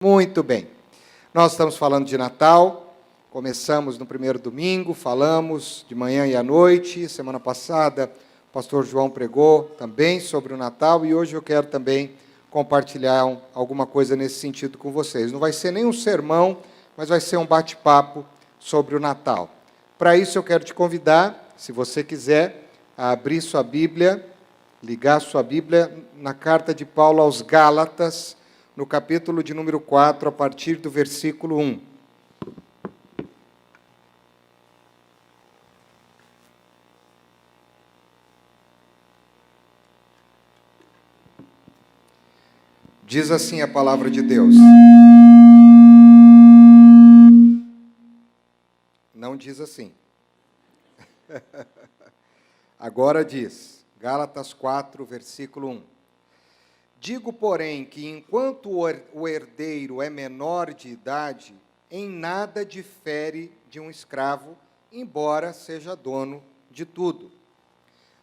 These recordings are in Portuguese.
Muito bem. Nós estamos falando de Natal, começamos no primeiro domingo, falamos de manhã e à noite. Semana passada, o pastor João pregou também sobre o Natal e hoje eu quero também compartilhar alguma coisa nesse sentido com vocês. Não vai ser nem um sermão, mas vai ser um bate-papo sobre o Natal. Para isso eu quero te convidar, se você quiser, a abrir sua Bíblia, ligar sua Bíblia na carta de Paulo aos Gálatas, no capítulo de número 4, a partir do versículo 1. Diz assim a palavra de Deus. Não diz assim. Agora diz, Gálatas 4, versículo 1. Digo, porém, que enquanto o herdeiro é menor de idade, em nada difere de um escravo, embora seja dono de tudo.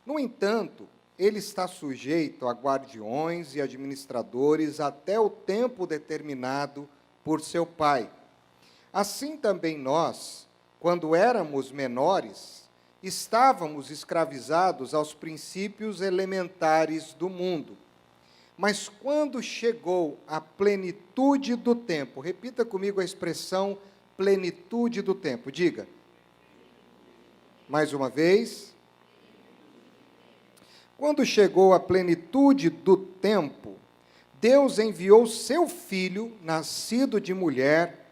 No entanto, ele está sujeito a guardiões e administradores até o tempo determinado por seu pai. Assim também nós, quando éramos menores, estávamos escravizados aos princípios elementares do mundo. Mas quando chegou a plenitude do tempo, repita comigo a expressão plenitude do tempo, diga. Mais uma vez. Quando chegou a plenitude do tempo, Deus enviou seu filho, nascido de mulher,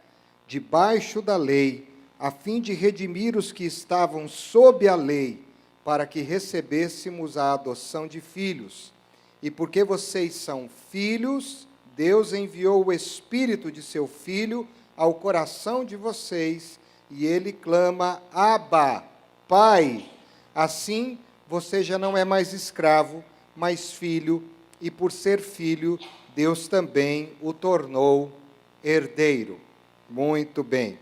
debaixo da lei, a fim de redimir os que estavam sob a lei, para que recebêssemos a adoção de filhos. E porque vocês são filhos, Deus enviou o Espírito de seu Filho ao coração de vocês, e ele clama, Abba, Pai. Assim, você já não é mais escravo, mas filho, e por ser filho, Deus também o tornou herdeiro. Muito bem.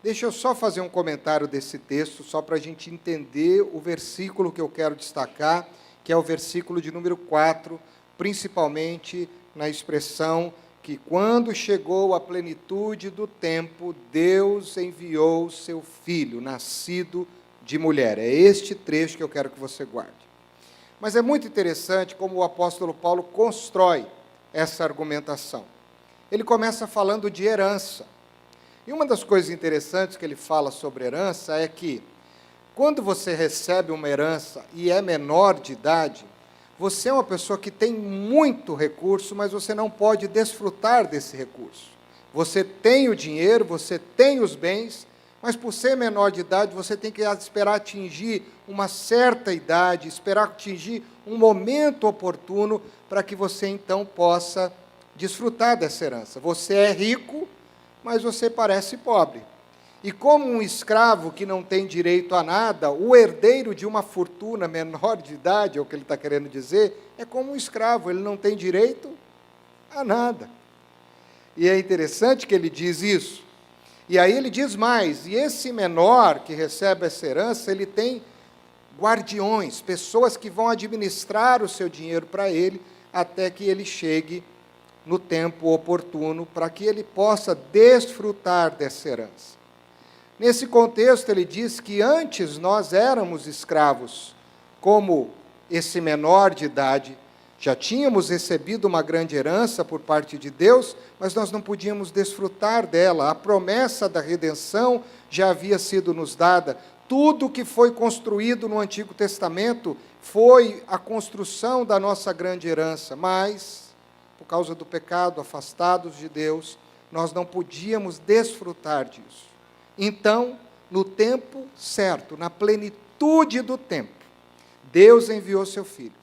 Deixa eu só fazer um comentário desse texto, só para a gente entender o versículo que eu quero destacar, que é o versículo de número 4, principalmente na expressão que quando chegou a plenitude do tempo, Deus enviou seu filho, nascido de mulher. É este trecho que eu quero que você guarde. Mas é muito interessante como o apóstolo Paulo constrói essa argumentação. Ele começa falando de herança. E uma das coisas interessantes que ele fala sobre herança é que quando você recebe uma herança e é menor de idade, você é uma pessoa que tem muito recurso, mas você não pode desfrutar desse recurso. Você tem o dinheiro, você tem os bens, mas por ser menor de idade, você tem que esperar atingir uma certa idade, esperar atingir um momento oportuno para que você então possa desfrutar dessa herança. Você é rico, mas você parece pobre. E como um escravo que não tem direito a nada, o herdeiro de uma fortuna menor de idade, é o que ele está querendo dizer, é como um escravo, ele não tem direito a nada. E é interessante que ele diz isso. E aí ele diz mais, e esse menor que recebe essa herança, ele tem guardiões, pessoas que vão administrar o seu dinheiro para ele, até que ele chegue no tempo oportuno, para que ele possa desfrutar dessa herança. Nesse contexto, ele diz que antes nós éramos escravos, como esse menor de idade, já tínhamos recebido uma grande herança por parte de Deus, mas nós não podíamos desfrutar dela. A promessa da redenção já havia sido nos dada. Tudo que foi construído no Antigo Testamento foi a construção da nossa grande herança, mas, por causa do pecado, afastados de Deus, nós não podíamos desfrutar disso. Então, no tempo certo, na plenitude do tempo, Deus enviou seu Filho,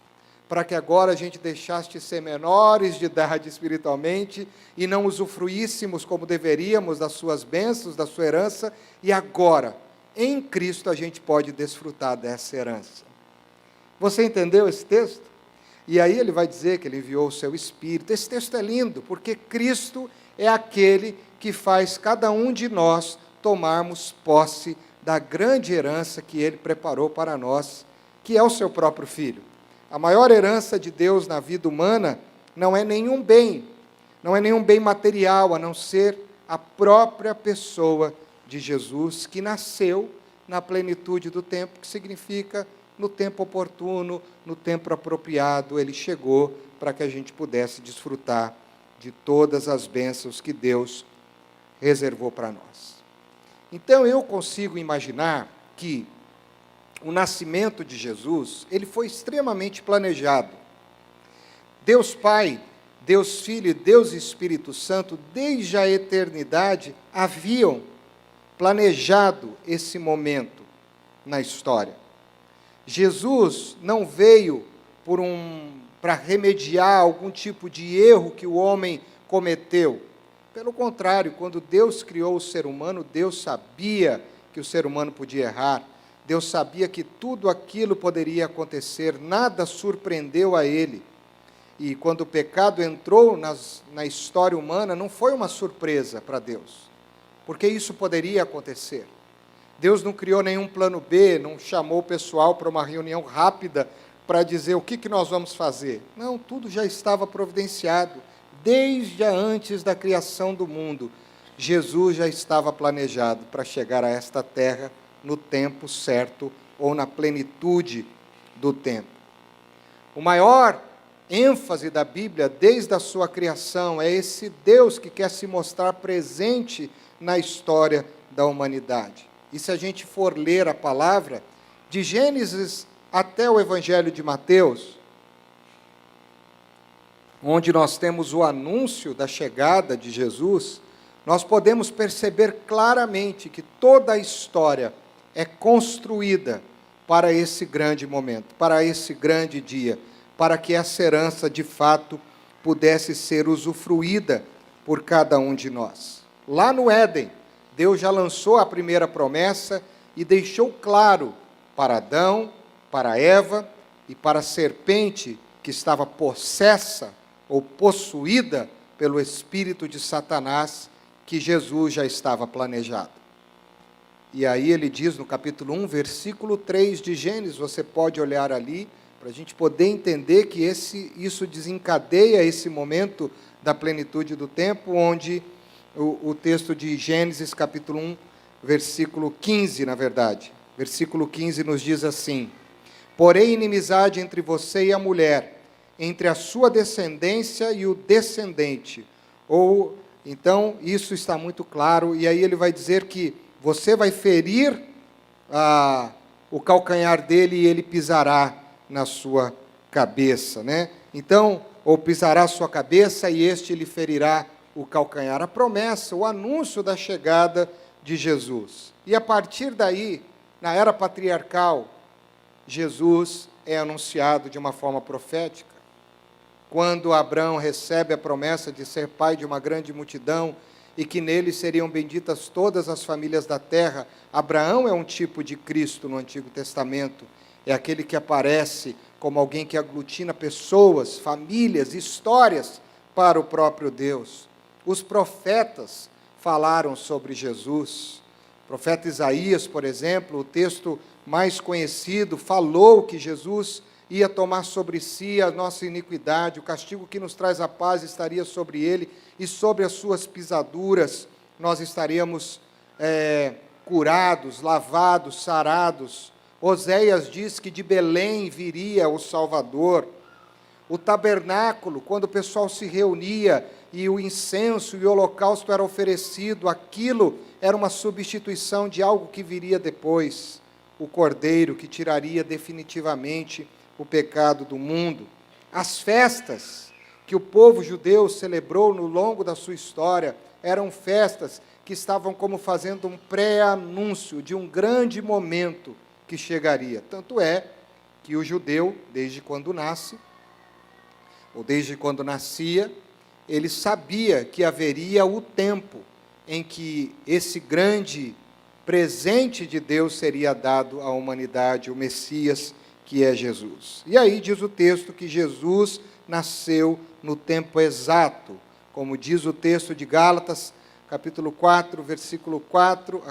para que agora a gente deixasse de ser menores de idade espiritualmente e não usufruíssemos como deveríamos das suas bênçãos, da sua herança, e agora, em Cristo, a gente pode desfrutar dessa herança. Você entendeu esse texto? E aí ele vai dizer que ele enviou o seu Espírito. Esse texto é lindo, porque Cristo é aquele que faz cada um de nós tomarmos posse da grande herança que ele preparou para nós, que é o seu próprio Filho. A maior herança de Deus na vida humana não é nenhum bem, não é nenhum bem material, a não ser a própria pessoa de Jesus, que nasceu na plenitude do tempo, que significa no tempo oportuno, no tempo apropriado, ele chegou para que a gente pudesse desfrutar de todas as bênçãos que Deus reservou para nós. Então eu consigo imaginar que o nascimento de Jesus, ele foi extremamente planejado. Deus Pai, Deus Filho e Deus Espírito Santo, desde a eternidade, haviam planejado esse momento na história. Jesus não veio para remediar algum tipo de erro que o homem cometeu. Pelo contrário, quando Deus criou o ser humano, Deus sabia que o ser humano podia errar. Deus sabia que tudo aquilo poderia acontecer, nada surpreendeu a ele. E quando o pecado entrou na história humana, não foi uma surpresa para Deus, porque isso poderia acontecer. Deus não criou nenhum plano B, não chamou o pessoal para uma reunião rápida para dizer o que nós vamos fazer. Não, tudo já estava providenciado. Desde antes da criação do mundo, Jesus já estava planejado para chegar a esta terra no tempo certo ou na plenitude do tempo. O maior ênfase da Bíblia, desde a sua criação, é esse Deus que quer se mostrar presente na história da humanidade. E se a gente for ler a palavra, de Gênesis até o Evangelho de Mateus, onde nós temos o anúncio da chegada de Jesus, nós podemos perceber claramente que toda a história é construída para esse grande momento, para esse grande dia, para que essa herança, de fato, pudesse ser usufruída por cada um de nós. Lá no Éden, Deus já lançou a primeira promessa e deixou claro para Adão, para Eva e para a serpente que estava possessa ou possuída pelo espírito de Satanás, que Jesus já estava planejado. E aí ele diz no capítulo 1, versículo 3 de Gênesis, você pode olhar ali, para a gente poder entender que isso desencadeia esse momento da plenitude do tempo, onde o texto de Gênesis, capítulo 1, versículo 15, na verdade. Versículo 15 nos diz assim: porém, inimizade entre você e a mulher, entre a sua descendência e o descendente. Ou, então, isso está muito claro, e aí ele vai dizer que você vai ferir o calcanhar dele e ele pisará na sua cabeça, né? Então, ou pisará a sua cabeça e este lhe ferirá o calcanhar. A promessa, o anúncio da chegada de Jesus. E a partir daí, na era patriarcal, Jesus é anunciado de uma forma profética. Quando Abraão recebe a promessa de ser pai de uma grande multidão e que nele seriam benditas todas as famílias da terra, Abraão é um tipo de Cristo no Antigo Testamento. É aquele que aparece como alguém que aglutina pessoas, famílias, histórias para o próprio Deus. Os profetas falaram sobre Jesus. O profeta Isaías, por exemplo, o texto mais conhecido, falou que Jesus ia tomar sobre si a nossa iniquidade, o castigo que nos traz a paz estaria sobre ele, e sobre as suas pisaduras nós estaríamos curados, lavados, sarados. Oséias diz que de Belém viria o Salvador. O tabernáculo, quando o pessoal se reunia e o incenso e o holocausto era oferecido, aquilo era uma substituição de algo que viria depois, o Cordeiro que tiraria definitivamente o pecado do mundo. As festas que o povo judeu celebrou no longo da sua história eram festas que estavam como fazendo um pré-anúncio de um grande momento que chegaria. Tanto é que o judeu, desde quando nasce, ou desde quando nascia, ele sabia que haveria o tempo em que esse grande presente de Deus seria dado à humanidade, o Messias, que é Jesus. E aí diz o texto que Jesus nasceu no tempo exato, como diz o texto de Gálatas, capítulo 4, versículo 4,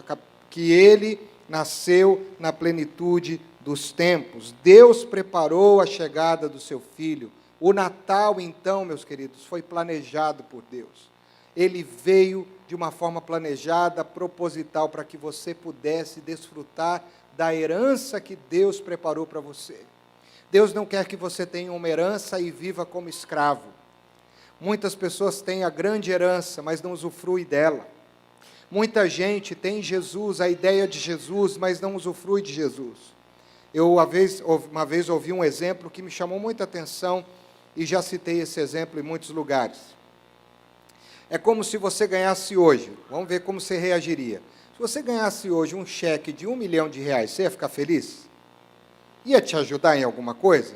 que ele nasceu na plenitude dos tempos. Deus preparou a chegada do seu Filho. O Natal, então, meus queridos, foi planejado por Deus. Ele veio de uma forma planejada, proposital, para que você pudesse desfrutar da herança que Deus preparou para você. Deus não quer que você tenha uma herança e viva como escravo. Muitas pessoas têm a grande herança, mas não usufruem dela. Muita gente tem Jesus, a ideia de Jesus, mas não usufrui de Jesus. Eu, uma vez ouvi um exemplo que me chamou muita atenção, e já citei esse exemplo em muitos lugares. É como se você ganhasse hoje, vamos ver como você reagiria. Se você ganhasse hoje um cheque de R$1 milhão, você ia ficar feliz? Ia te ajudar em alguma coisa?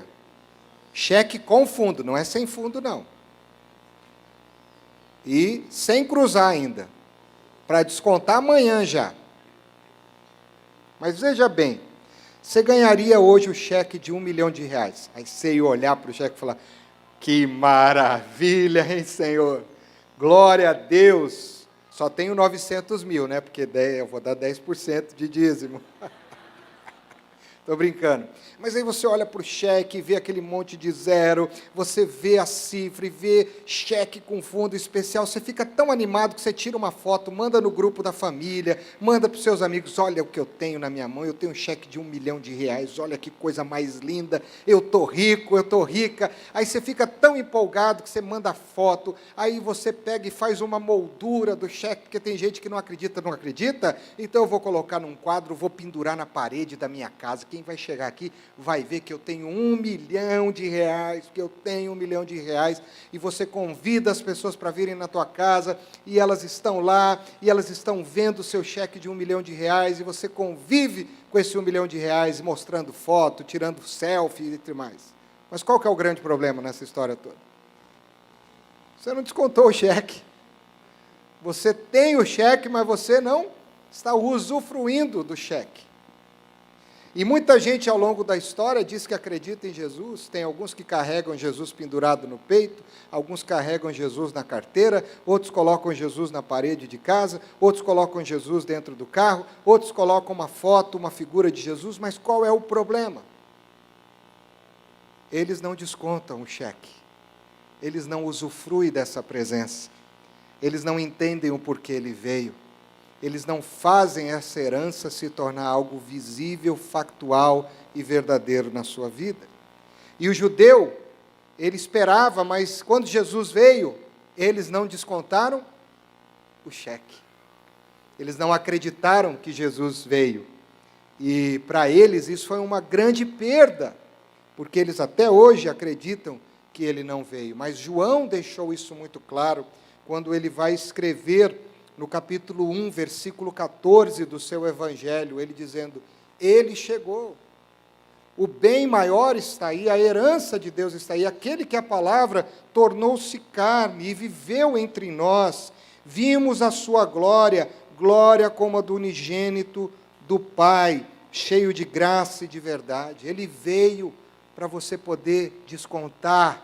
Cheque com fundo, não é sem fundo não. E sem cruzar ainda, para descontar amanhã já. Mas veja bem, você ganharia hoje o cheque de R$1 milhão. Aí você ia olhar para o cheque e falar, que maravilha, hein, Senhor? Glória a Deus. Só tenho 900 mil, né? Porque eu vou dar 10% de dízimo. Estou brincando. Mas aí você olha para o cheque, vê aquele monte de zero, você vê a cifra e vê cheque com fundo especial, você fica tão animado que você tira uma foto, manda no grupo da família, manda para os seus amigos, olha o que eu tenho na minha mão, eu tenho um cheque de R$1 milhão, olha que coisa mais linda, eu estou rico, eu estou rica. Aí você fica tão empolgado que você manda foto, aí você pega e faz uma moldura do cheque, porque tem gente que não acredita, então eu vou colocar num quadro, vou pendurar na parede da minha casa, quem vai chegar aqui vai ver que eu tenho R$1 milhão, e você convida as pessoas para virem na tua casa, e elas estão lá, e elas estão vendo o seu cheque de R$1 milhão, e você convive com esse R$1 milhão, mostrando foto, tirando selfie e tudo mais. Mas qual que é o grande problema nessa história toda? Você não descontou o cheque. Você tem o cheque, mas você não está usufruindo do cheque. E muita gente ao longo da história diz que acredita em Jesus, tem alguns que carregam Jesus pendurado no peito, alguns carregam Jesus na carteira, outros colocam Jesus na parede de casa, outros colocam Jesus dentro do carro, outros colocam uma foto, uma figura de Jesus, mas qual é o problema? Eles não descontam o cheque, eles não usufruem dessa presença, eles não entendem o porquê ele veio. Eles não fazem essa herança se tornar algo visível, factual e verdadeiro na sua vida. E o judeu, ele esperava, mas quando Jesus veio, eles não descontaram o cheque. Eles não acreditaram que Jesus veio. E para eles isso foi uma grande perda, porque eles até hoje acreditam que ele não veio. Mas João deixou isso muito claro quando ele vai escrever no capítulo 1, versículo 14 do seu evangelho, ele dizendo, ele chegou, o bem maior está aí, a herança de Deus está aí, aquele que a palavra tornou-se carne e viveu entre nós, vimos a sua glória, glória como a do unigênito do Pai, cheio de graça e de verdade. Ele veio para você poder descontar,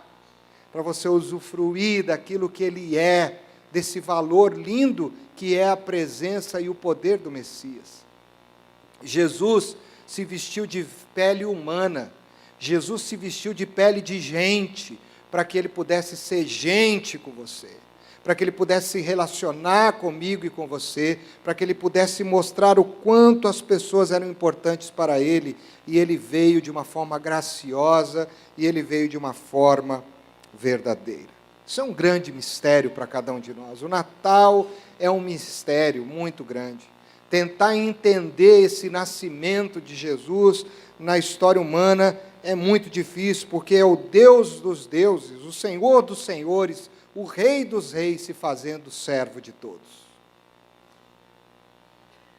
para você usufruir daquilo que ele é, desse valor lindo que é a presença e o poder do Messias. Jesus se vestiu de pele humana, Jesus se vestiu de pele de gente, para que ele pudesse ser gente com você, para que ele pudesse se relacionar comigo e com você, para que ele pudesse mostrar o quanto as pessoas eram importantes para ele, e ele veio de uma forma graciosa, e ele veio de uma forma verdadeira. Isso é um grande mistério para cada um de nós. O Natal é um mistério muito grande. Tentar entender esse nascimento de Jesus na história humana é muito difícil, porque é o Deus dos deuses, o Senhor dos senhores, o Rei dos reis se fazendo servo de todos.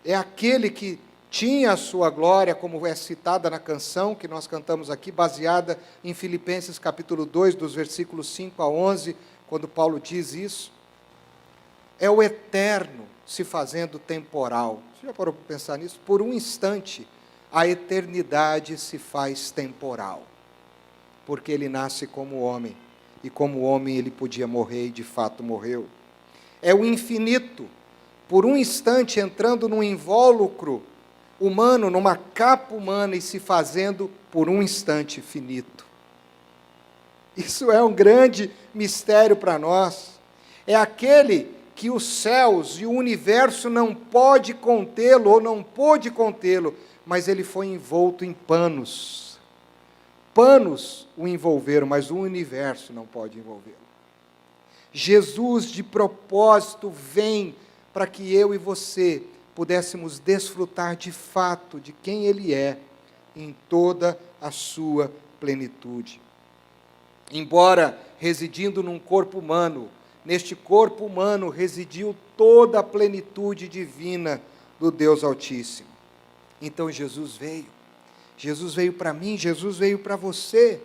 É aquele que tinha a sua glória, como é citada na canção que nós cantamos aqui, baseada em Filipenses capítulo 2, dos versículos 5 a 11, quando Paulo diz isso. É o eterno se fazendo temporal. Você já parou para pensar nisso? Por um instante, a eternidade se faz temporal, porque ele nasce como homem, e como homem ele podia morrer, e de fato morreu. É o infinito, por um instante entrando num invólucro humano, numa capa humana, e se fazendo por um instante finito. Isso é um grande mistério para nós. É aquele que os céus e o universo não pode contê-lo ou não pôde contê-lo, mas ele foi envolto em panos. Panos o envolveram, mas o universo não pode envolvê-lo. Jesus, de propósito, vem para que eu e você pudéssemos desfrutar de fato de quem Ele é, em toda a sua plenitude. Embora residindo num corpo humano, neste corpo humano residiu toda a plenitude divina do Deus Altíssimo. Então Jesus veio para mim, Jesus veio para você.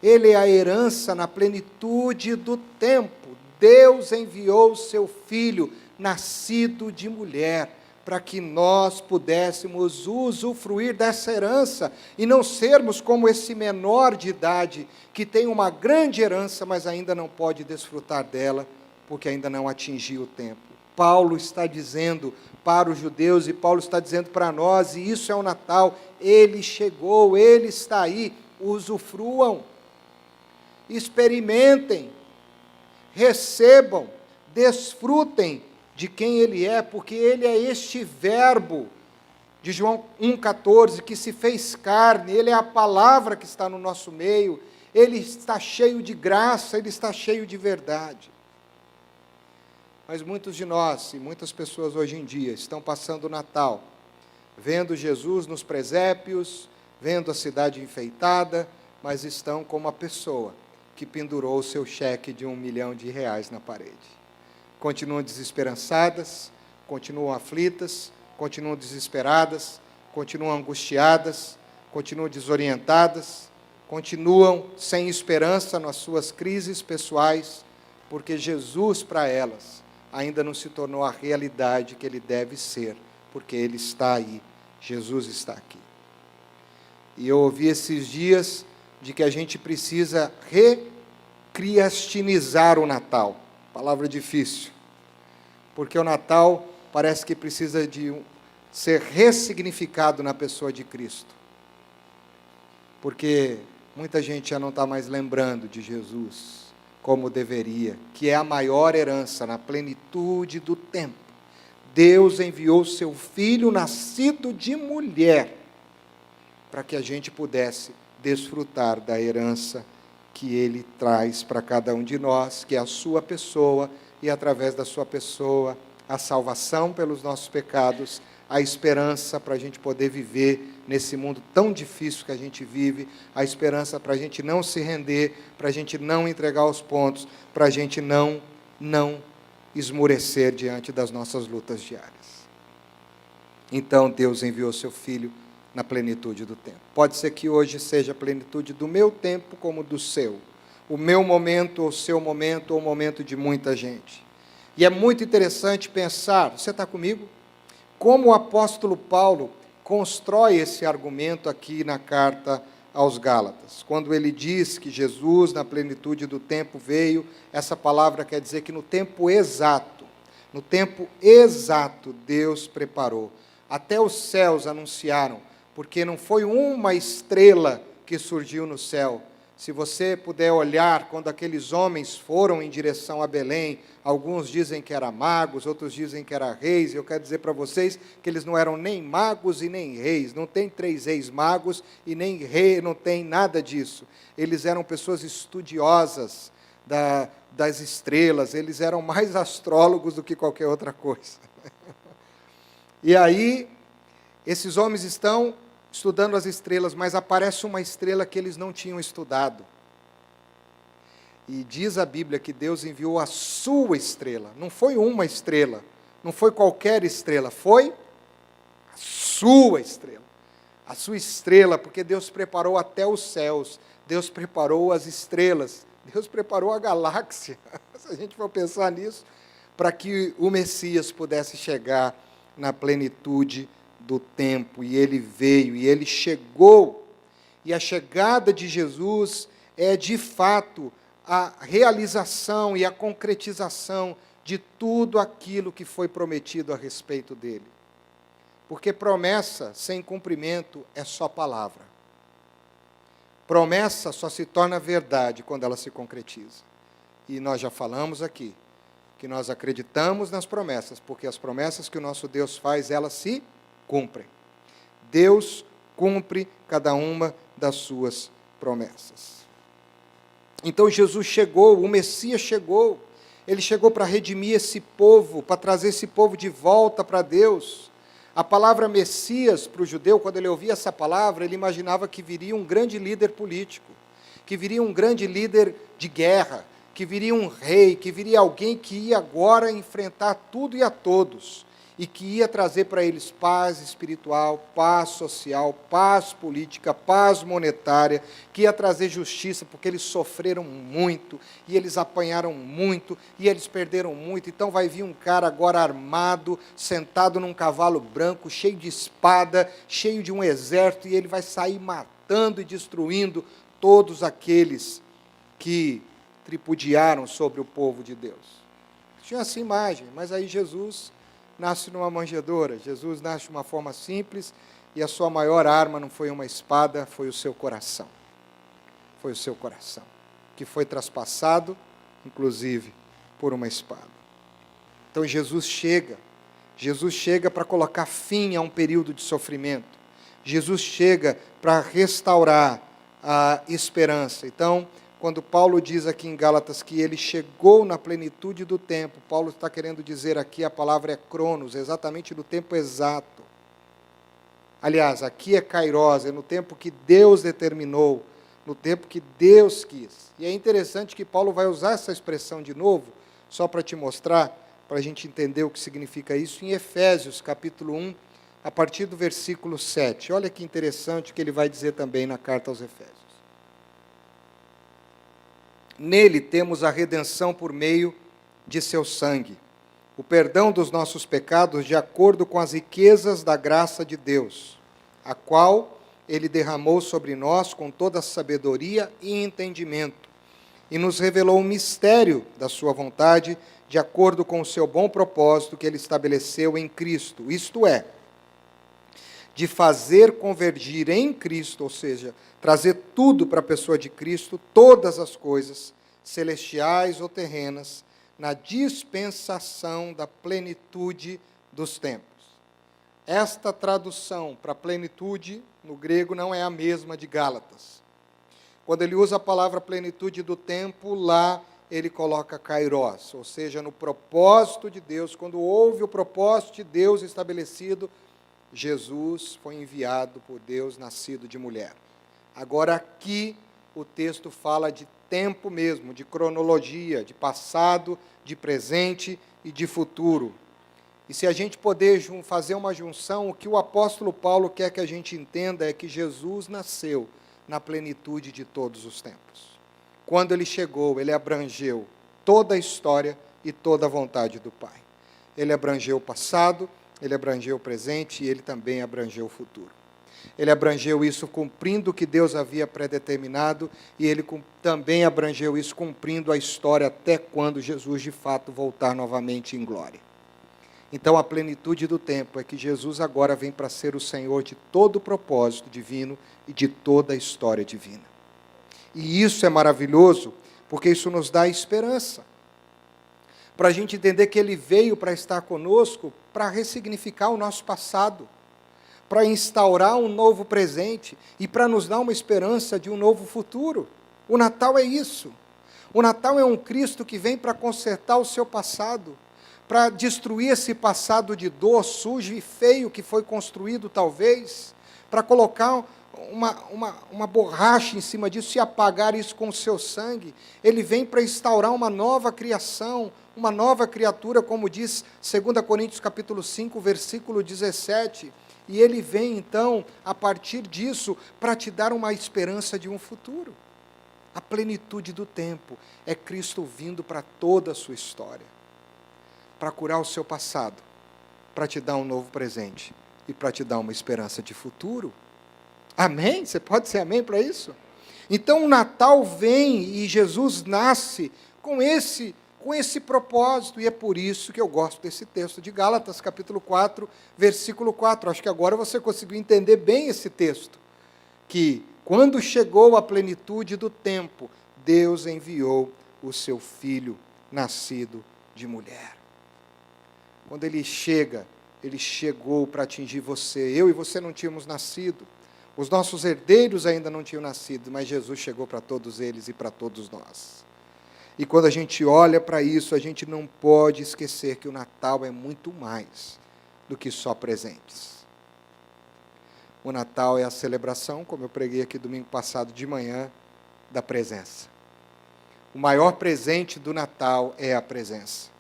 Ele é a herança na plenitude do tempo. Deus enviou o seu Filho, nascido de mulher, para que nós pudéssemos usufruir dessa herança e não sermos como esse menor de idade que tem uma grande herança, mas ainda não pode desfrutar dela, porque ainda não atingiu o tempo. Paulo está dizendo para os judeus e Paulo está dizendo para nós, e isso é o Natal, ele chegou, ele está aí, usufruam, experimentem, recebam, desfrutem de quem Ele é, porque Ele é este verbo de João 1,14, que se fez carne, Ele é a palavra que está no nosso meio, Ele está cheio de graça, Ele está cheio de verdade. Mas muitos de nós, e muitas pessoas hoje em dia, estão passando o Natal, vendo Jesus nos presépios, vendo a cidade enfeitada, mas estão como a pessoa que pendurou o seu cheque de R$1 milhão na parede. Continuam desesperançadas, continuam aflitas, continuam desesperadas, continuam angustiadas, continuam desorientadas, continuam sem esperança nas suas crises pessoais, porque Jesus para elas ainda não se tornou a realidade que Ele deve ser, porque Ele está aí, Jesus está aqui. E eu ouvi esses dias de que a gente precisa recristianizar o Natal. Palavra difícil, porque o Natal parece que precisa de ser ressignificado na pessoa de Cristo, porque muita gente já não está mais lembrando de Jesus como deveria, que é a maior herança na plenitude do tempo. Deus enviou seu Filho nascido de mulher, para que a gente pudesse desfrutar da herança que Ele traz para cada um de nós, que é a sua pessoa, e através da sua pessoa, a salvação pelos nossos pecados, a esperança para a gente poder viver nesse mundo tão difícil que a gente vive, a esperança para a gente não se render, para a gente não entregar os pontos, para a gente não esmorecer diante das nossas lutas diárias. Então Deus enviou seu Filho na plenitude do tempo. Pode ser que hoje seja a plenitude do meu tempo como do seu. O meu momento, ou o seu momento, ou o momento de muita gente. E é muito interessante pensar, você está comigo? Como o apóstolo Paulo constrói esse argumento aqui na carta aos Gálatas. Quando ele diz que Jesus, na plenitude do tempo, veio, essa palavra quer dizer que no tempo exato, Deus preparou. Até os céus anunciaram, porque não foi uma estrela que surgiu no céu. Se você puder olhar, quando aqueles homens foram em direção a Belém, alguns dizem que eram magos, outros dizem que eram reis, e eu quero dizer para vocês que eles não eram nem magos e nem reis, não tem 3 reis magos e nem rei, não tem nada disso. Eles eram pessoas estudiosas das estrelas, eles eram mais astrólogos do que qualquer outra coisa. E aí, esses homens estão estudando as estrelas, mas aparece uma estrela que eles não tinham estudado. E diz a Bíblia que Deus enviou a sua estrela. Não foi uma estrela, não foi qualquer estrela, foi a sua estrela. A sua estrela, porque Deus preparou até os céus, Deus preparou as estrelas, Deus preparou a galáxia, se a gente for pensar nisso, para que o Messias pudesse chegar na plenitude do tempo, e ele veio, e ele chegou, e a chegada de Jesus é, de fato, a realização e a concretização de tudo aquilo que foi prometido a respeito dele. Porque promessa sem cumprimento é só palavra. Promessa só se torna verdade quando ela se concretiza. E nós já falamos aqui que nós acreditamos nas promessas, porque as promessas que o nosso Deus faz, elas se cumprem. Deus cumpre cada uma das suas promessas. Então Jesus chegou, o Messias chegou, ele chegou para redimir esse povo, para trazer esse povo de volta para Deus. A palavra Messias, para o judeu, quando ele ouvia essa palavra, ele imaginava que viria um grande líder político, que viria um grande líder de guerra, que viria um rei, que viria alguém que ia agora enfrentar tudo e a todos, e que ia trazer para eles paz espiritual, paz social, paz política, paz monetária, que ia trazer justiça, porque eles sofreram muito, e eles apanharam muito, e eles perderam muito. Então vai vir um cara agora armado, sentado num cavalo branco, cheio de espada, cheio de um exército, e ele vai sair matando e destruindo todos aqueles que tripudiaram sobre o povo de Deus. Tinha essa imagem, mas aí Jesus nasce numa manjedoura, Jesus nasce de uma forma simples, e a sua maior arma não foi uma espada, foi o seu coração. Foi o seu coração, que foi traspassado, inclusive, por uma espada. Então Jesus chega para colocar fim a um período de sofrimento. Jesus chega para restaurar a esperança. Então, quando Paulo diz aqui em Gálatas que ele chegou na plenitude do tempo, Paulo está querendo dizer aqui, a palavra é cronos, exatamente no tempo exato. Aliás, aqui é kairos, é no tempo que Deus determinou, no tempo que Deus quis. E é interessante que Paulo vai usar essa expressão de novo, só para te mostrar, para a gente entender o que significa isso, em Efésios, capítulo 1, a partir do versículo 7. Olha que interessante o que ele vai dizer também na carta aos Efésios. Nele temos a redenção por meio de seu sangue, o perdão dos nossos pecados de acordo com as riquezas da graça de Deus, a qual ele derramou sobre nós com toda sabedoria e entendimento, e nos revelou o mistério da sua vontade, de acordo com o seu bom propósito que ele estabeleceu em Cristo, isto é, de fazer convergir em Cristo, ou seja, trazer tudo para a pessoa de Cristo, todas as coisas, celestiais ou terrenas, na dispensação da plenitude dos tempos. Esta tradução para plenitude, no grego, não é a mesma de Gálatas. Quando ele usa a palavra plenitude do tempo, lá ele coloca kairos, ou seja, no propósito de Deus. Quando houve o propósito de Deus estabelecido, Jesus foi enviado por Deus, nascido de mulher. Agora aqui o texto fala de tempo mesmo, de cronologia, de passado, de presente e de futuro. E se a gente poder fazer uma junção, o que o apóstolo Paulo quer que a gente entenda é que Jesus nasceu na plenitude de todos os tempos. Quando ele chegou, ele abrangeu toda a história e toda a vontade do Pai. Ele abrangeu o passado, ele abrangeu o presente e ele também abrangeu o futuro. Ele abrangeu isso cumprindo o que Deus havia predeterminado e ele também abrangeu isso cumprindo a história até quando Jesus de fato voltar novamente em glória. Então a plenitude do tempo é que Jesus agora vem para ser o Senhor de todo o propósito divino e de toda a história divina. E isso é maravilhoso porque isso nos dá esperança. Para a gente entender que Ele veio para estar conosco, para ressignificar o nosso passado, para instaurar um novo presente e para nos dar uma esperança de um novo futuro. O Natal é isso. O Natal é um Cristo que vem para consertar o seu passado, para destruir esse passado de dor, sujo e feio que foi construído talvez, para colocar uma borracha em cima disso e apagar isso com o seu sangue. Ele vem para instaurar uma nova criação, uma nova criatura, como diz 2 Coríntios capítulo 5, versículo 17. E ele vem, então, a partir disso, para te dar uma esperança de um futuro. A plenitude do tempo é Cristo vindo para toda a sua história, para curar o seu passado, para te dar um novo presente e para te dar uma esperança de futuro. Amém? Você pode dizer amém para isso? Então o Natal vem e Jesus nasce com esse propósito, e é por isso que eu gosto desse texto de Gálatas, capítulo 4, versículo 4. Acho que agora você conseguiu entender bem esse texto, que quando chegou a plenitude do tempo, Deus enviou o seu Filho, nascido de mulher. Quando ele chegou para atingir você. Eu e você não tínhamos nascido. Os nossos herdeiros ainda não tinham nascido, mas Jesus chegou para todos eles e para todos nós. E quando a gente olha para isso, a gente não pode esquecer que o Natal é muito mais do que só presentes. O Natal é a celebração, como eu preguei aqui domingo passado de manhã, da presença. O maior presente do Natal é a presença.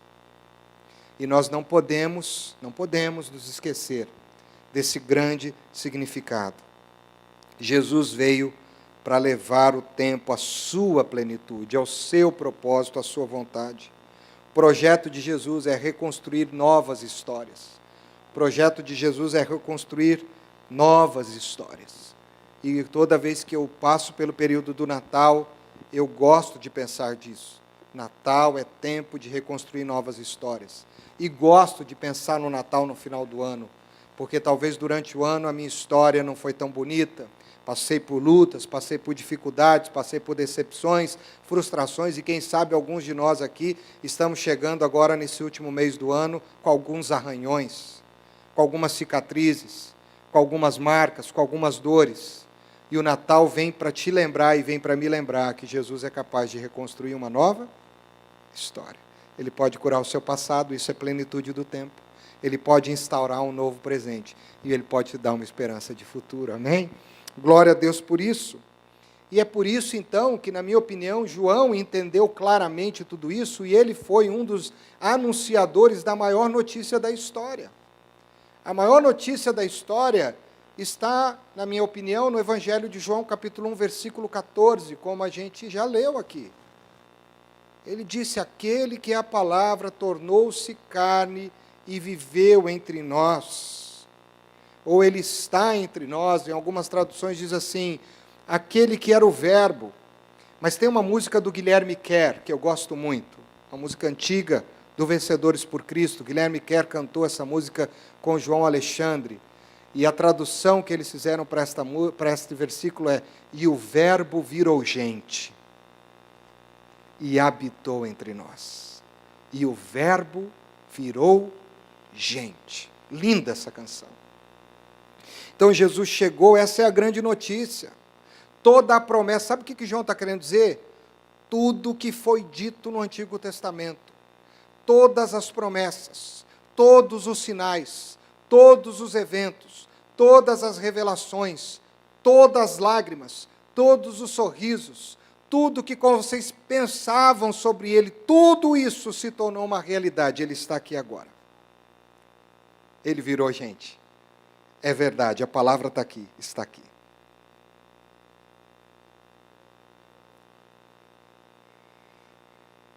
E nós não podemos nos esquecer desse grande significado. Jesus veio para levar o tempo à sua plenitude, ao seu propósito, à sua vontade. O projeto de Jesus é reconstruir novas histórias. O projeto de Jesus é reconstruir novas histórias. E toda vez que eu passo pelo período do Natal, eu gosto de pensar disso. Natal é tempo de reconstruir novas histórias. E gosto de pensar no Natal no final do ano, porque talvez durante o ano a minha história não foi tão bonita. Passei por lutas, passei por dificuldades, passei por decepções, frustrações, e quem sabe alguns de nós aqui estamos chegando agora nesse último mês do ano com alguns arranhões, com algumas cicatrizes, com algumas marcas, com algumas dores. E o Natal vem para te lembrar e vem para me lembrar que Jesus é capaz de reconstruir uma nova história. Ele pode curar o seu passado, isso é plenitude do tempo. Ele pode instaurar um novo presente e ele pode te dar uma esperança de futuro. Amém? Glória a Deus por isso. E é por isso, então, que, na minha opinião, João entendeu claramente tudo isso e ele foi um dos anunciadores da maior notícia da história. A maior notícia da história está, na minha opinião, no Evangelho de João, capítulo 1, versículo 14, como a gente já leu aqui. Ele disse: aquele que é a palavra tornou-se carne e viveu entre nós. Ou ele está entre nós, em algumas traduções diz assim, aquele que era o verbo. Mas tem uma música do Guilherme Kerr, que eu gosto muito, uma música antiga do Vencedores por Cristo. Guilherme Kerr cantou essa música com João Alexandre. E a tradução que eles fizeram para este versículo é: e o verbo virou gente e habitou entre nós. E o verbo virou gente. Linda essa canção. Então Jesus chegou, essa é a grande notícia. Toda a promessa, sabe o que João está querendo dizer? Tudo que foi dito no Antigo Testamento, todas as promessas, todos os sinais, todos os eventos, todas as revelações, todas as lágrimas, todos os sorrisos, tudo que vocês pensavam sobre ele, tudo isso se tornou uma realidade. Ele está aqui agora. Ele virou gente. É verdade, a palavra está aqui, está aqui.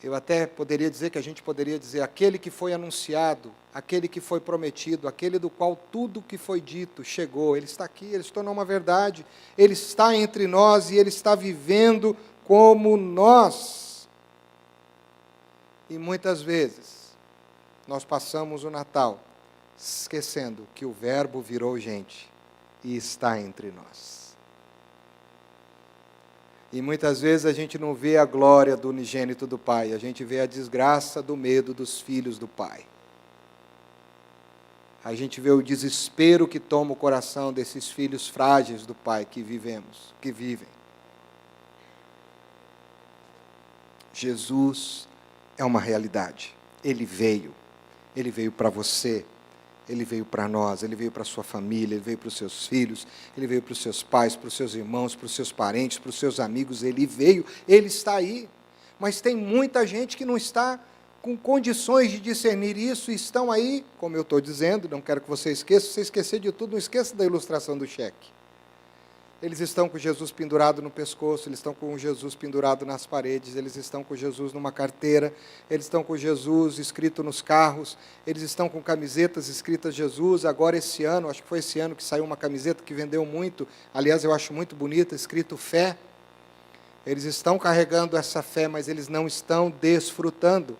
Eu até poderia dizer que a gente poderia dizer, aquele que foi anunciado, aquele que foi prometido, aquele do qual tudo que foi dito chegou, ele está aqui, ele se tornou uma verdade, ele está entre nós e ele está vivendo como nós. E muitas vezes nós passamos o Natal esquecendo que o verbo virou gente e está entre nós. E muitas vezes a gente não vê a glória do unigênito do Pai, a gente vê a desgraça do medo dos filhos do Pai. A gente vê o desespero que toma o coração desses filhos frágeis do Pai que vivem. Jesus é uma realidade. Ele veio para você, ele veio para nós, ele veio para a sua família, ele veio para os seus filhos, ele veio para os seus pais, para os seus irmãos, para os seus parentes, para os seus amigos, ele veio, ele está aí. Mas tem muita gente que não está com condições de discernir isso, e estão aí, como eu estou dizendo, não quero que você esqueça, se você esquecer de tudo, não esqueça da ilustração do cheque. Eles estão com Jesus pendurado no pescoço, eles estão com Jesus pendurado nas paredes, eles estão com Jesus numa carteira, eles estão com Jesus escrito nos carros, eles estão com camisetas escritas Jesus. Agora esse ano, acho que foi esse ano que saiu uma camiseta que vendeu muito, aliás eu acho muito bonita, escrito fé. Eles estão carregando essa fé, mas eles não estão desfrutando.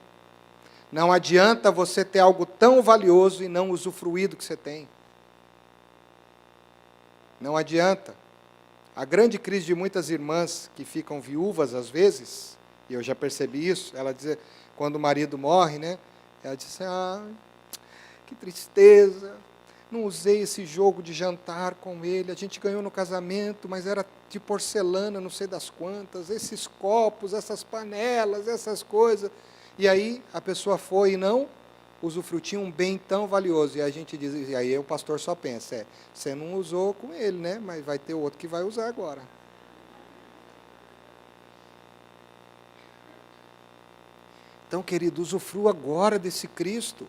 Não adianta você ter algo tão valioso e não usufruir do que você tem. Não adianta. A grande crise de muitas irmãs que ficam viúvas às vezes, e eu já percebi isso, ela diz, quando o marido morre, né? Ela diz assim, que tristeza, não usei esse jogo de jantar com ele, a gente ganhou no casamento, mas era de porcelana, não sei das quantas, esses copos, essas panelas, essas coisas. E aí a pessoa foi e não usufruiu um bem tão valioso. E a gente diz, e aí o pastor só pensa, você não usou com ele, né? Mas vai ter outro que vai usar agora. Então, querido, usufrua agora desse Cristo.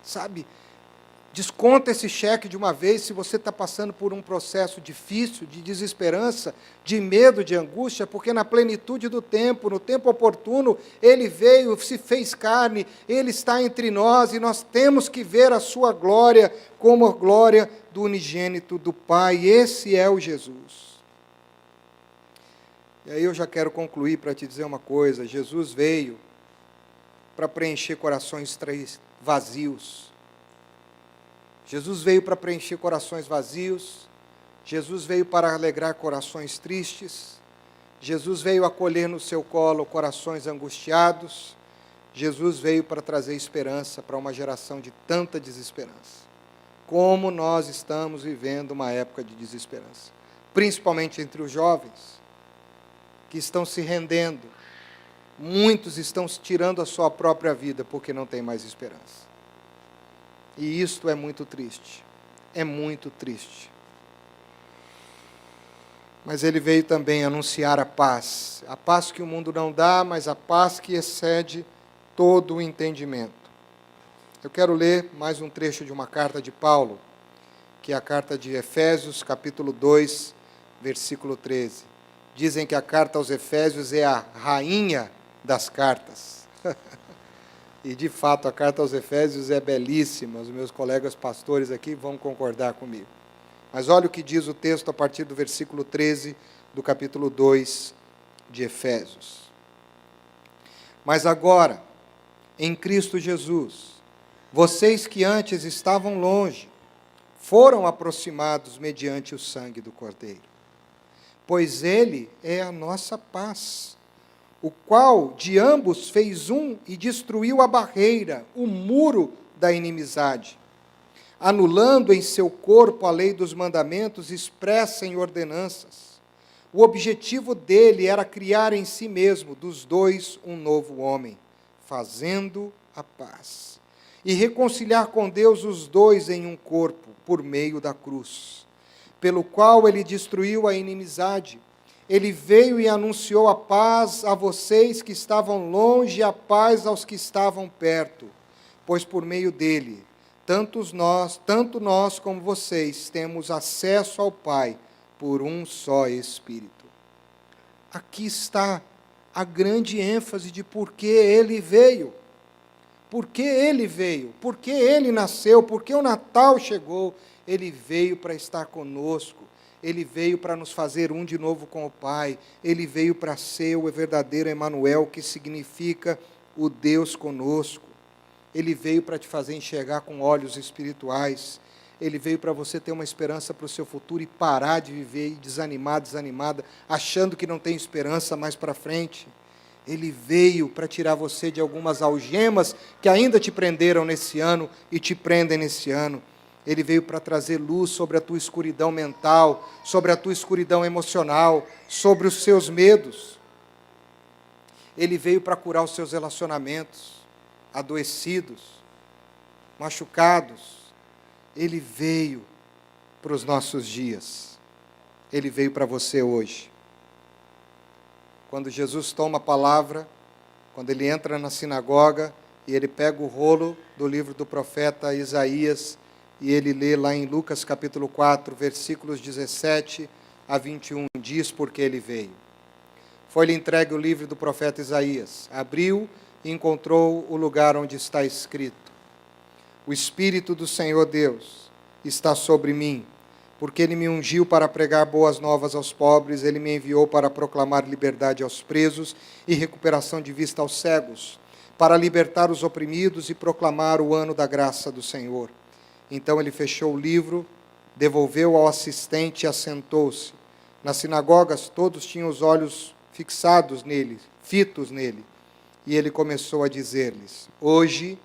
Sabe? Desconta esse cheque de uma vez se você está passando por um processo difícil, de desesperança, de medo, de angústia, porque na plenitude do tempo, no tempo oportuno, Ele veio, se fez carne, Ele está entre nós e nós temos que ver a sua glória como a glória do unigênito do Pai. Esse é o Jesus. E aí eu já quero concluir para te dizer uma coisa, Jesus veio para preencher corações vazios. Jesus veio para preencher corações vazios, Jesus veio para alegrar corações tristes, Jesus veio acolher no seu colo corações angustiados, Jesus veio para trazer esperança para uma geração de tanta desesperança. Como nós estamos vivendo uma época de desesperança, principalmente entre os jovens, que estão se rendendo, muitos estão tirando a sua própria vida porque não tem mais esperança. E isto é muito triste, é muito triste. Mas ele veio também anunciar a paz que o mundo não dá, mas a paz que excede todo o entendimento. Eu quero ler mais um trecho de uma carta de Paulo, que é a carta de Efésios, capítulo 2, versículo 13. Dizem que a carta aos Efésios é a rainha das cartas. E, de fato, a carta aos Efésios é belíssima. Os meus colegas pastores aqui vão concordar comigo. Mas olha o que diz o texto a partir do versículo 13 do capítulo 2 de Efésios. Mas agora, em Cristo Jesus, vocês que antes estavam longe, foram aproximados mediante o sangue do Cordeiro. Pois Ele é a nossa paz, o qual de ambos fez um e destruiu a barreira, o muro da inimizade, anulando em seu corpo a lei dos mandamentos expressa em ordenanças. O objetivo dele era criar em si mesmo, dos dois, um novo homem, fazendo a paz, e reconciliar com Deus os dois em um corpo, por meio da cruz, pelo qual ele destruiu a inimizade. Ele veio e anunciou a paz a vocês que estavam longe e a paz aos que estavam perto, pois por meio dele, tanto nós como vocês temos acesso ao Pai por um só Espírito. Aqui está a grande ênfase de por que ele veio. Por que ele veio? Por que ele nasceu? Por que o Natal chegou? Ele veio para estar conosco. Ele veio para nos fazer um de novo com o Pai. Ele veio para ser o verdadeiro Emanuel, que significa o Deus conosco. Ele veio para te fazer enxergar com olhos espirituais. Ele veio para você ter uma esperança para o seu futuro e parar de viver desanimada, achando que não tem esperança mais para frente. Ele veio para tirar você de algumas algemas que ainda te prenderam nesse ano e te prendem nesse ano. Ele veio para trazer luz sobre a tua escuridão mental, sobre a tua escuridão emocional, sobre os seus medos. Ele veio para curar os seus relacionamentos, adoecidos, machucados. Ele veio para os nossos dias. Ele veio para você hoje. Quando Jesus toma a palavra, quando ele entra na sinagoga e ele pega o rolo do livro do profeta Isaías, e ele lê lá em Lucas capítulo 4, versículos 17 a 21, diz porque ele veio. Foi-lhe entregue o livro do profeta Isaías, abriu e encontrou o lugar onde está escrito: o Espírito do Senhor Deus está sobre mim, porque ele me ungiu para pregar boas novas aos pobres, ele me enviou para proclamar liberdade aos presos e recuperação de vista aos cegos, para libertar os oprimidos e proclamar o ano da graça do Senhor. Então ele fechou o livro, devolveu ao assistente e assentou-se. Nas sinagogas, todos tinham os olhos fixados nele, fitos nele. E ele começou a dizer-lhes: hoje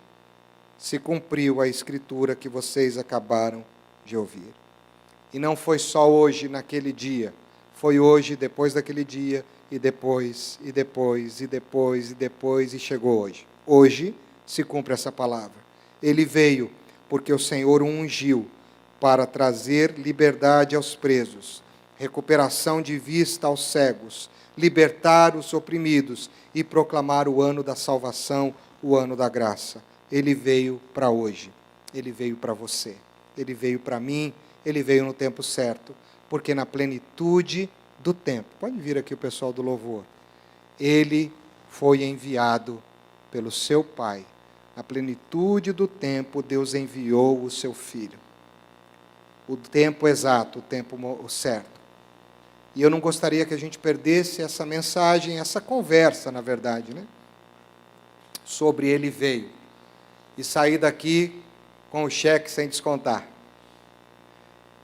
se cumpriu a escritura que vocês acabaram de ouvir. E não foi só hoje, naquele dia. Foi hoje, depois daquele dia, e depois, e depois, e depois, e depois, e chegou hoje. Hoje se cumpre essa palavra. Ele veio porque o Senhor o ungiu para trazer liberdade aos presos, recuperação de vista aos cegos, libertar os oprimidos e proclamar o ano da salvação, o ano da graça. Ele veio para hoje, ele veio para você, ele veio para mim, ele veio no tempo certo, porque na plenitude do tempo, pode vir aqui o pessoal do louvor, ele foi enviado pelo seu Pai. Na plenitude do tempo, Deus enviou o seu Filho. O tempo exato, o tempo certo. E eu não gostaria que a gente perdesse essa mensagem, essa conversa, na verdade, né? Sobre ele veio. E sair daqui com o cheque sem descontar.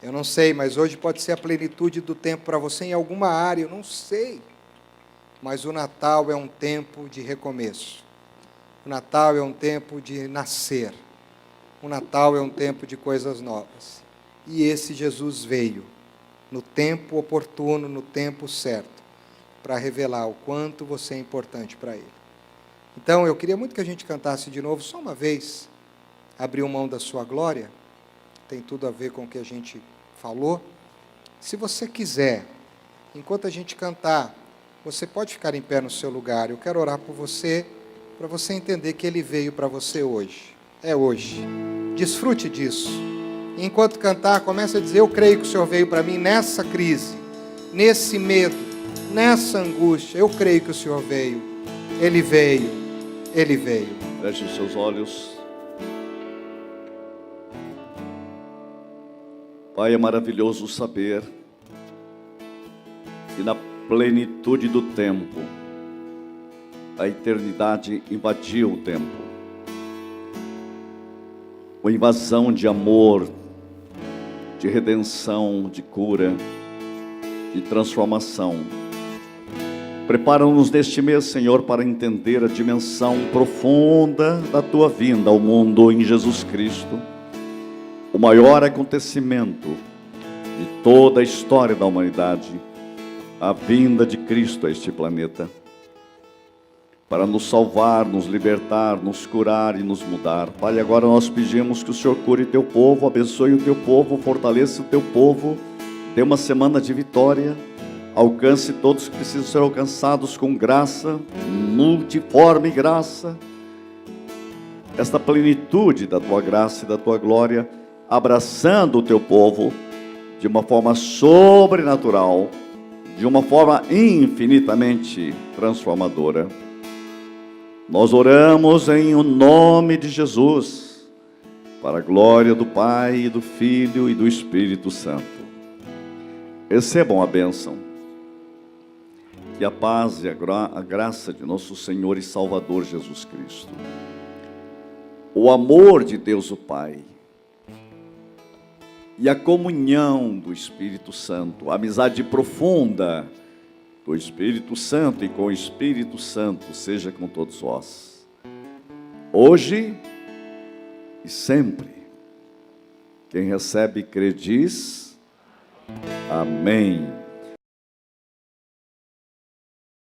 Eu não sei, mas hoje pode ser a plenitude do tempo para você em alguma área, eu não sei. Mas o Natal é um tempo de recomeço. O Natal é um tempo de nascer. O Natal é um tempo de coisas novas. E esse Jesus veio no tempo oportuno, no tempo certo, para revelar o quanto você é importante para Ele. Então, eu queria muito que a gente cantasse de novo, só uma vez, Abriu mão da sua glória, tem tudo a ver com o que a gente falou. Se você quiser, enquanto a gente cantar, você pode ficar em pé no seu lugar. Eu quero orar por você, para você entender que Ele veio para você hoje. É hoje. Desfrute disso. Enquanto cantar, comece a dizer: eu creio que o Senhor veio para mim nessa crise, nesse medo, nessa angústia. Eu creio que o Senhor veio. Ele veio. Ele veio. Feche os seus olhos. Pai, é maravilhoso saber que na plenitude do tempo, a eternidade invadiu o tempo. Uma invasão de amor, de redenção, de cura, de transformação. Prepara-nos neste mês, Senhor, para entender a dimensão profunda da Tua vinda ao mundo em Jesus Cristo. O maior acontecimento de toda a história da humanidade, a vinda de Cristo a este planeta, para nos salvar, nos libertar, nos curar e nos mudar. Pai, agora nós pedimos que o Senhor cure Teu povo, abençoe o Teu povo, fortaleça o Teu povo, dê uma semana de vitória, alcance todos que precisam ser alcançados com graça, multiforme graça, esta plenitude da Tua graça e da Tua glória, abraçando o Teu povo de uma forma sobrenatural, de uma forma infinitamente transformadora. Nós oramos em o nome de Jesus, para a glória do Pai, do Filho e do Espírito Santo. Recebam a bênção, e a paz e a graça de nosso Senhor e Salvador Jesus Cristo, o amor de Deus o Pai, e a comunhão do Espírito Santo, a amizade profunda do Espírito Santo e com o Espírito Santo, seja com todos vós, hoje e sempre. Quem recebe e crê diz amém.